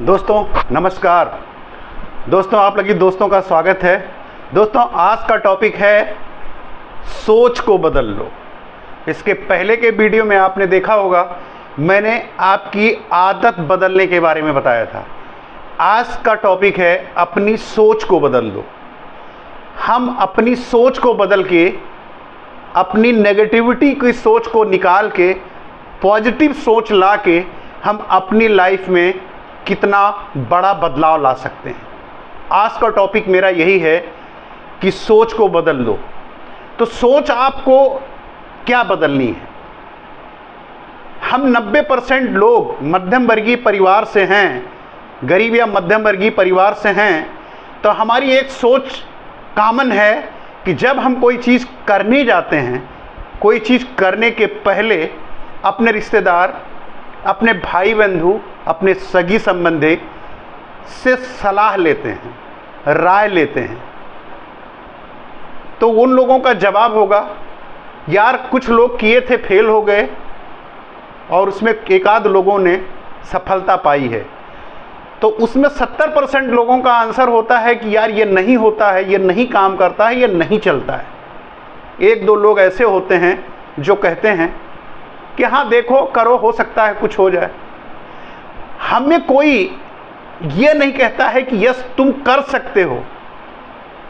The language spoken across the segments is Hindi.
दोस्तों नमस्कार। दोस्तों आप लगी दोस्तों का स्वागत है। दोस्तों आज का टॉपिक है सोच को बदल लो। इसके पहले के वीडियो में आपने देखा होगा मैंने आपकी आदत बदलने के बारे में बताया था। आज का टॉपिक है अपनी सोच को बदल दो। हम अपनी सोच को बदल के अपनी नेगेटिविटी की सोच को निकाल के पॉजिटिव सोच ला के हम अपनी लाइफ में कितना बड़ा बदलाव ला सकते हैं। आज का टॉपिक मेरा यही है कि सोच को बदल दो। तो सोच आपको क्या बदलनी है? हम 90% लोग मध्यम वर्गीय परिवार से हैं, गरीब या मध्यम वर्गीय परिवार से हैं। तो हमारी एक सोच कॉमन है कि जब हम कोई चीज़ करने जाते हैं, कोई चीज़ करने के पहले अपने रिश्तेदार, अपने भाई बंधु, अपने सगी संबंधी से सलाह लेते हैं, राय लेते हैं। तो उन लोगों का जवाब होगा यार कुछ लोग किए थे फेल हो गए और उसमें एक आध लोगों ने सफलता पाई है। तो उसमें 70% लोगों का आंसर होता है कि यार ये नहीं होता है, ये नहीं काम करता है, ये नहीं चलता है। एक दो लोग ऐसे होते हैं जो कहते हैं कि हाँ देखो करो, हो सकता है कुछ हो जाए। हमें कोई ये नहीं कहता है कि यस तुम कर सकते हो,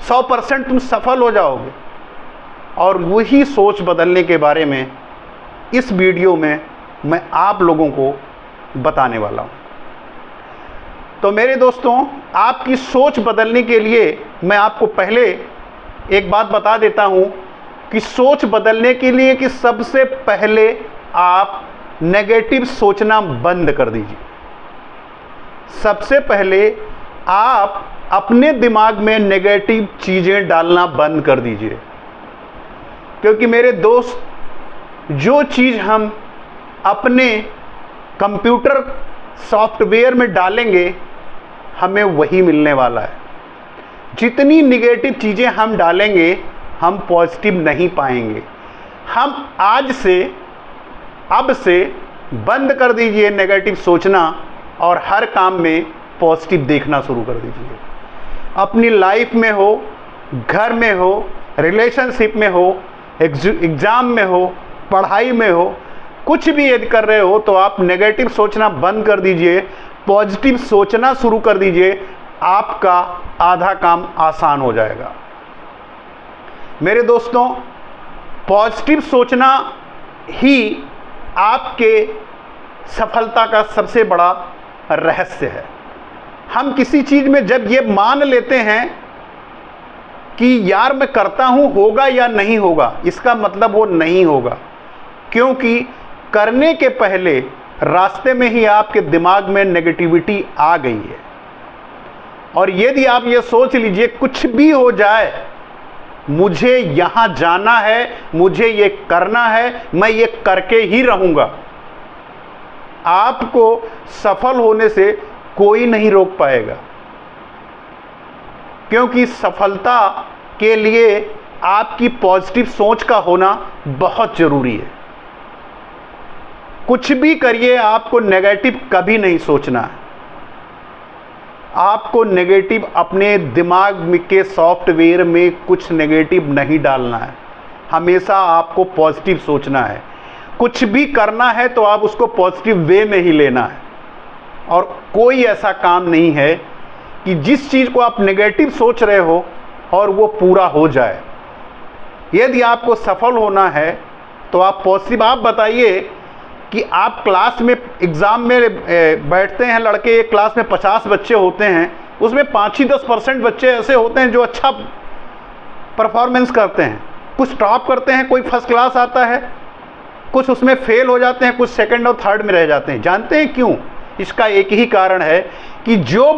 100% तुम सफल हो जाओगे। और वही सोच बदलने के बारे में इस वीडियो में मैं आप लोगों को बताने वाला हूँ। तो मेरे दोस्तों, आपकी सोच बदलने के लिए मैं आपको पहले एक बात बता देता हूँ कि सोच बदलने के लिए कि सबसे पहले आप नेगेटिव सोचना बंद कर दीजिए। सबसे पहले आप अपने दिमाग में नेगेटिव चीज़ें डालना बंद कर दीजिए। क्योंकि मेरे दोस्त, जो चीज़ हम अपने कंप्यूटर सॉफ्टवेयर में डालेंगे हमें वही मिलने वाला है। जितनी नेगेटिव चीज़ें हम डालेंगे हम पॉजिटिव नहीं पाएंगे। हम आज से अब से बंद कर दीजिए नेगेटिव सोचना और हर काम में पॉजिटिव देखना शुरू कर दीजिए। अपनी लाइफ में हो, घर में हो, रिलेशनशिप में हो, एग्ज़ाम में हो, पढ़ाई में हो, कुछ भी यदि कर रहे हो तो आप नेगेटिव सोचना बंद कर दीजिए, पॉजिटिव सोचना शुरू कर दीजिए। आपका आधा काम आसान हो जाएगा। मेरे दोस्तों, पॉजिटिव सोचना ही आपके सफलता का सबसे बड़ा रहस्य है। हम किसी चीज़ में जब ये मान लेते हैं कि यार मैं करता हूँ, होगा या नहीं होगा, इसका मतलब वो नहीं होगा। क्योंकि करने के पहले रास्ते में ही आपके दिमाग में नेगेटिविटी आ गई है। और यदि आप ये सोच लीजिए कुछ भी हो जाए, मुझे यहाँ जाना है, मुझे ये करना है, मैं ये करके ही रहूँगा, आपको सफल होने से कोई नहीं रोक पाएगा। क्योंकि सफलता के लिए आपकी पॉजिटिव सोच का होना बहुत ज़रूरी है। कुछ भी करिए, आपको नेगेटिव कभी नहीं सोचना है। आपको नेगेटिव अपने दिमाग के सॉफ्टवेयर में कुछ नेगेटिव नहीं डालना है। हमेशा आपको पॉजिटिव सोचना है। कुछ भी करना है तो आप उसको पॉजिटिव वे में ही लेना है। और कोई ऐसा काम नहीं है कि जिस चीज़ को आप नेगेटिव सोच रहे हो और वो पूरा हो जाए। यदि आपको सफल होना है तो आप पॉजिटिव, आप बताइए कि आप क्लास में एग्ज़ाम में बैठते हैं लड़के, एक क्लास में 50 बच्चे होते हैं, उसमें 5 ही 10% बच्चे ऐसे होते हैं जो अच्छा परफॉर्मेंस करते हैं। कुछ टॉप करते हैं, कोई फर्स्ट क्लास आता है, कुछ उसमें फेल हो जाते हैं, कुछ सेकंड और थर्ड में रह जाते हैं। जानते हैं क्यों? इसका एक ही कारण है कि जो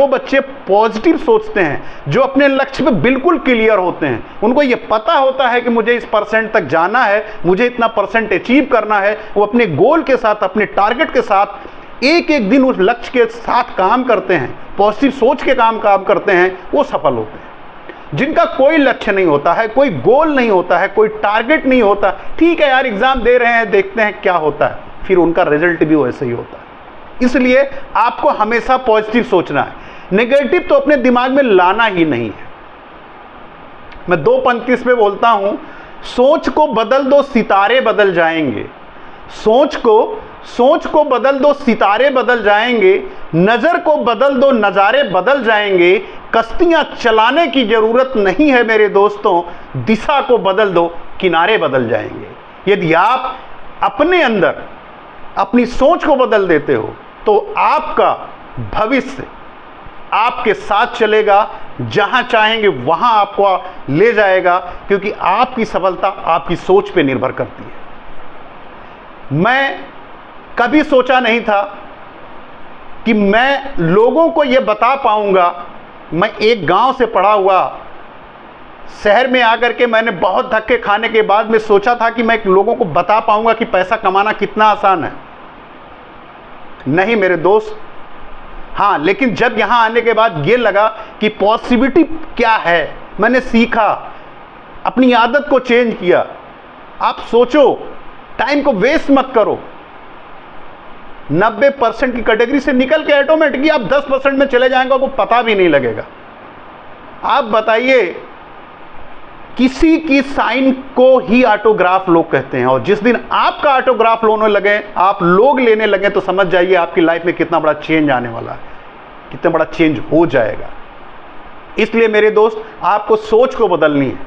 बच्चे पॉजिटिव सोचते हैं, जो अपने लक्ष्य पे बिल्कुल क्लियर होते हैं, उनको ये पता होता है कि मुझे इस परसेंट तक जाना है, मुझे इतना परसेंट अचीव करना है, वो अपने गोल के साथ, अपने टारगेट के साथ एक एक दिन उस लक्ष्य के साथ काम करते हैं, पॉजिटिव सोच के काम करते हैं, वो सफल होते हैं। जिनका कोई लक्ष्य नहीं होता है, कोई गोल नहीं होता है, कोई टारगेट नहीं होता, ठीक है यार एग्ज़ाम दे रहे हैं, देखते हैं क्या होता है, फिर उनका रिजल्ट भी वैसे ही होता है। इसलिए आपको हमेशा पॉजिटिव सोचना है, नेगेटिव तो अपने दिमाग में लाना ही नहीं है। मैं 2 पंक्ति इसमें बोलता हूं, सोच को बदल दो सितारे बदल जाएंगे, सोच को बदल दो सितारे बदल जाएंगे, नजर को बदल दो नजारे बदल जाएंगे, कश्तियां चलाने की जरूरत नहीं है मेरे दोस्तों, दिशा को बदल दो किनारे बदल जाएंगे। यदि आप अपने अंदर अपनी सोच को बदल देते हो तो आपका भविष्य आपके साथ चलेगा, जहां चाहेंगे वहां आपको ले जाएगा, क्योंकि आपकी सफलता आपकी सोच पे निर्भर करती है। मैं कभी सोचा नहीं था कि मैं लोगों को यह बता पाऊंगा। मैं एक गांव से पढ़ा हुआ, शहर में आकर के मैंने बहुत धक्के खाने के बाद मैं सोचा था कि मैं लोगों को बता पाऊंगा कि पैसा कमाना कितना आसान है। नहीं मेरे दोस्त, हाँ, लेकिन जब यहां आने के बाद ये लगा कि पॉसिबिलिटी क्या है, मैंने सीखा, अपनी आदत को चेंज किया। आप सोचो, टाइम को वेस्ट मत करो। 90% की कैटेगरी से निकल के ऑटोमेटिकली आप 10% में चले जाएंगे, आपको पता भी नहीं लगेगा। आप बताइए, किसी की साइन को ही ऑटोग्राफ लोग कहते हैं, और जिस दिन आपका ऑटोग्राफ लेने लगे, आप लोग लेने लगे, तो समझ जाइए आपकी लाइफ में कितना बड़ा चेंज आने वाला है, कितना बड़ा चेंज हो जाएगा। इसलिए मेरे दोस्त, आपको सोच को बदलनी है।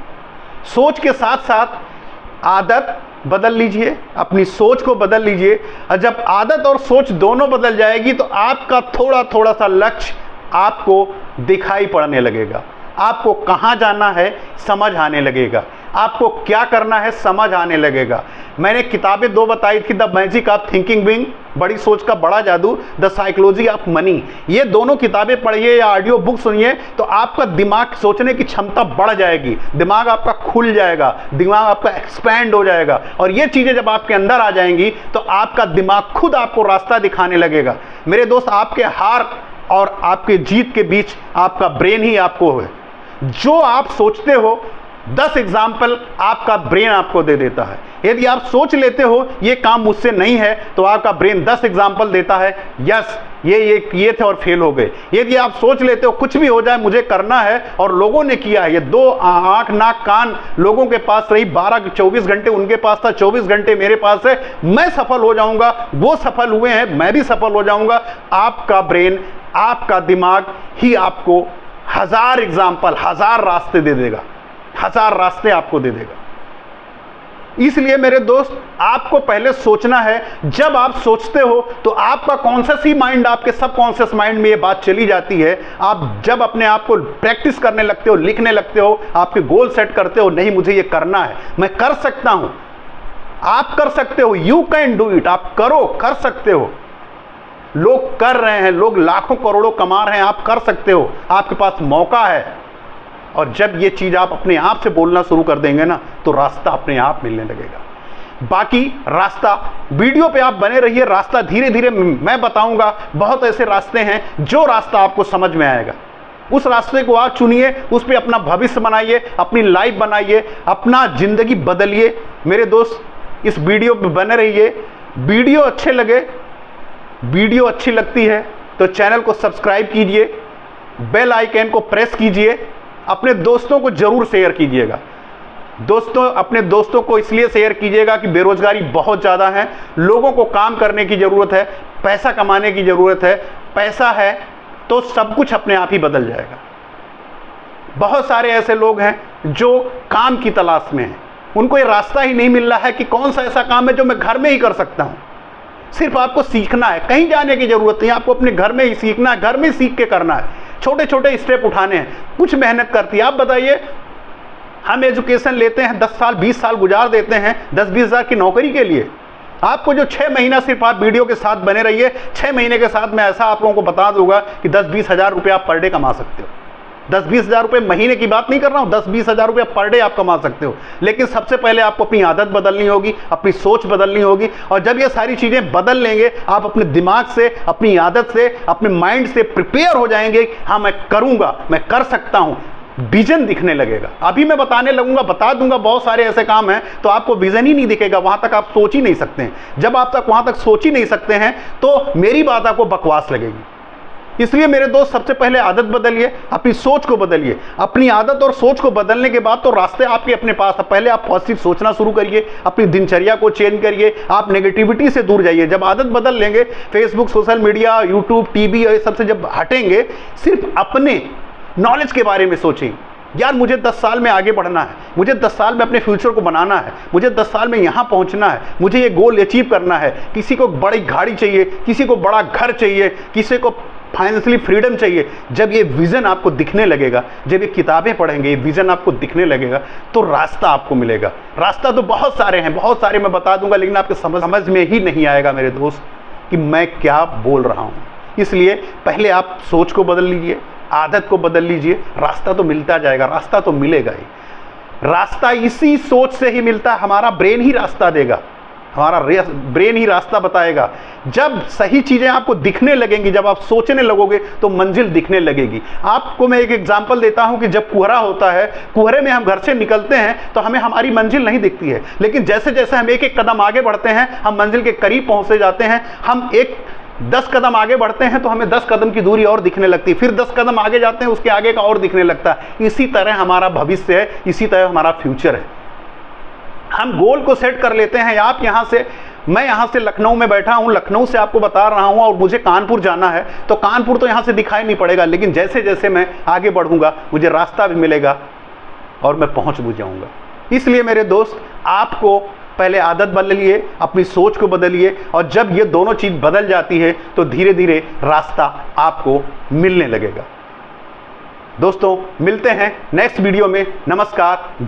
सोच के साथ साथ आदत बदल लीजिए, अपनी सोच को बदल लीजिए। और जब आदत और सोच दोनों बदल जाएगी तो आपका थोड़ा सा लक्ष्य आपको दिखाई पड़ने लगेगा। आपको कहां जाना है समझ आने लगेगा, आपको क्या करना है समझ आने लगेगा। मैंने किताबें 2 बताई थी, the magic of thinking big, बड़ी सोच का बड़ा जादू, द साइकोलॉजी ऑफ मनी। ये दोनों किताबें पढ़िए या ऑडियो बुक सुनिए तो आपका दिमाग सोचने की क्षमता बढ़ जाएगी, दिमाग आपका खुल जाएगा, दिमाग आपका एक्सपैंड हो जाएगा। और ये चीजें जब आपके अंदर आ जाएंगी तो आपका दिमाग खुद आपको रास्ता दिखाने लगेगा। मेरे दोस्त, आपके हार और आपके जीत के बीच आपका ब्रेन ही आपको है। जो आप सोचते हो 10 एग्जाम्पल आपका ब्रेन आपको दे देता है। यदि आप सोच लेते हो ये काम मुझसे नहीं है तो आपका ब्रेन 10 एग्जाम्पल देता है, यस ये किए थे और फेल हो गए। यदि आप सोच लेते हो कुछ भी हो जाए मुझे करना है और लोगों ने किया है, ये 2 आंख नाक कान लोगों के पास रही, 12-24 घंटे उनके पास था, 24 घंटे मेरे पास है, मैं सफल हो जाऊंगा, वो सफल हुए हैं, मैं भी सफल हो जाऊंगा। आपका ब्रेन, आपका दिमाग ही आपको 1000 एग्जाम्पल, 1000 रास्ते दे देगा, 1000 रास्ते आपको दे देगा। इसलिए मेरे दोस्त, आपको पहले सोचना है। जब आप सोचते हो तो आपका कॉन्शियस ही माइंड, आपके सबकॉन्शियस माइंड में ये बात चली जाती है। आप जब अपने आप को प्रैक्टिस करने लगते हो, लिखने लगते हो, आपके गोल सेट करते हो, नहीं मुझे ये करना है, मैं कर सकता हूं, आप कर सकते हो, यू कैन डू इट, आप करो, कर सकते हो। लोग कर रहे हैं, लोग लाखों करोड़ों कमा रहे हैं, आप कर सकते हो, आपके पास मौका है। और जब ये चीज आप अपने आप से बोलना शुरू कर देंगे ना तो रास्ता अपने आप मिलने लगेगा। बाकी रास्ता, वीडियो पे आप बने रहिए, रास्ता धीरे धीरे मैं बताऊंगा। बहुत ऐसे रास्ते हैं, जो रास्ता आपको समझ में आएगा उस रास्ते को आप चुनिए, उस पर अपना भविष्य बनाइए, अपनी लाइफ बनाइए, अपना जिंदगी बदलिए। मेरे दोस्त, इस वीडियो पे बने रहिए। वीडियो अच्छे लगे, वीडियो अच्छी लगती है तो चैनल को सब्सक्राइब कीजिए, बेल आइकन को प्रेस कीजिए, अपने दोस्तों को जरूर शेयर कीजिएगा। दोस्तों, अपने दोस्तों को इसलिए शेयर कीजिएगा कि बेरोजगारी बहुत ज़्यादा है, लोगों को काम करने की ज़रूरत है, पैसा कमाने की ज़रूरत है। पैसा है तो सब कुछ अपने आप ही बदल जाएगा। बहुत सारे ऐसे लोग हैं जो काम की तलाश में हैं, उनको ये रास्ता ही नहीं मिल रहा है कि कौन सा ऐसा काम है जो मैं घर में ही कर सकता हूँ। सिर्फ आपको सीखना है, कहीं जाने की जरूरत नहीं, आपको अपने घर में ही सीखना है, घर में सीख के करना है, छोटे छोटे स्टेप उठाने हैं, कुछ मेहनत करती है। आप बताइए, हम एजुकेशन लेते हैं, 10 साल 20 साल गुजार देते हैं 10-20 हज़ार की नौकरी के लिए। आपको जो 6 महीना सिर्फ आप वीडियो के साथ बने रहिए, 6 महीने के साथ मैं ऐसा आप लोगों को बता दूंगा कि 10-20 हज़ार रुपये आप पर डे कमा सकते हो। 10-20 हज़ार रुपये महीने की बात नहीं कर रहा हूँ, 10-20 हज़ार रुपये पर डे आप कमा सकते हो। लेकिन सबसे पहले आपको अपनी आदत बदलनी होगी, अपनी सोच बदलनी होगी। और जब ये सारी चीज़ें बदल लेंगे, आप अपने दिमाग से, अपनी आदत से, अपने माइंड से प्रिपेयर हो जाएंगे, हाँ मैं करूँगा, मैं कर सकता हूँ, विजन दिखने लगेगा। अभी मैं बताने लगूंगा, बता दूंगा बहुत सारे ऐसे काम हैं तो आपको विजन ही नहीं दिखेगा, वहां तक आप सोच ही नहीं सकते हैं। जब आप तक वहां तक सोच ही नहीं सकते हैं तो मेरी बात आपको बकवास लगेगी। इसलिए मेरे दोस्त, सबसे पहले आदत बदलिए, अपनी सोच को बदलिए। अपनी आदत और सोच को बदलने के बाद तो रास्ते आपके अपने पास है। पहले आप पॉजिटिव सोचना शुरू करिए, अपनी दिनचर्या को चेंज करिए, आप नेगेटिविटी से दूर जाइए। जब आदत बदल लेंगे, Facebook, social media, YouTube, TV और ये सबसे जब हटेंगे, सिर्फ अपने नॉलेज के बारे में सोचें। यार मुझे 10 साल में आगे बढ़ना है, मुझे 10 साल में अपने फ्यूचर को बनाना है, मुझे 10 साल में यहाँ पहुँचना है, मुझे ये गोल अचीव करना है। किसी को बड़ी गाड़ी चाहिए, किसी को बड़ा घर चाहिए, किसी को फाइनेंशियली फ्रीडम चाहिए। जब ये विज़न आपको दिखने लगेगा, जब ये किताबें पढ़ेंगे, ये विज़न आपको दिखने लगेगा, तो रास्ता आपको मिलेगा। रास्ता तो बहुत सारे हैं, बहुत सारे मैं बता दूंगा, लेकिन आपके समझ में ही नहीं आएगा मेरे दोस्त कि मैं क्या बोल रहा हूँ। इसलिए पहले आप सोच को बदल लीजिए, आदत को बदल लीजिए, रास्ता तो मिलता जाएगा, रास्ता तो मिलेगा ही। रास्ता इसी सोच से ही मिलता है, हमारा ब्रेन ही रास्ता देगा, हमारा ब्रेन ही रास्ता बताएगा। जब सही चीज़ें आपको दिखने लगेंगी, जब आप सोचने लगोगे तो मंजिल दिखने लगेगी। आपको मैं एक एग्जांपल देता हूं कि जब कुहरा होता है, कुहरे में हम घर से निकलते हैं तो हमें हमारी मंजिल नहीं दिखती है, लेकिन जैसे जैसे हम एक एक कदम आगे बढ़ते हैं, हम मंजिल के करीब पहुंचते जाते हैं। हम 10 कदम आगे बढ़ते हैं तो हमें 10 कदम की दूरी और दिखने लगती है, फिर 10 कदम आगे जाते हैं, उसके आगे का और दिखने लगता है। इसी तरह हमारा भविष्य है, इसी तरह हमारा फ्यूचर है। हम गोल को सेट कर लेते हैं। आप यहाँ से, मैं यहाँ से लखनऊ में बैठा हूँ, लखनऊ से आपको बता रहा हूँ और मुझे कानपुर जाना है, तो कानपुर तो यहाँ से दिखाई नहीं पड़ेगा, लेकिन जैसे जैसे मैं आगे बढ़ूंगा मुझे रास्ता भी मिलेगा और मैं पहुँच भी जाऊँगा। इसलिए मेरे दोस्त, आपको पहले आदत बदलिए, अपनी सोच को बदलिए, और जब ये दोनों चीज़ बदल जाती है तो धीरे धीरे रास्ता आपको मिलने लगेगा। दोस्तों, मिलते हैं नेक्स्ट वीडियो में। नमस्कार।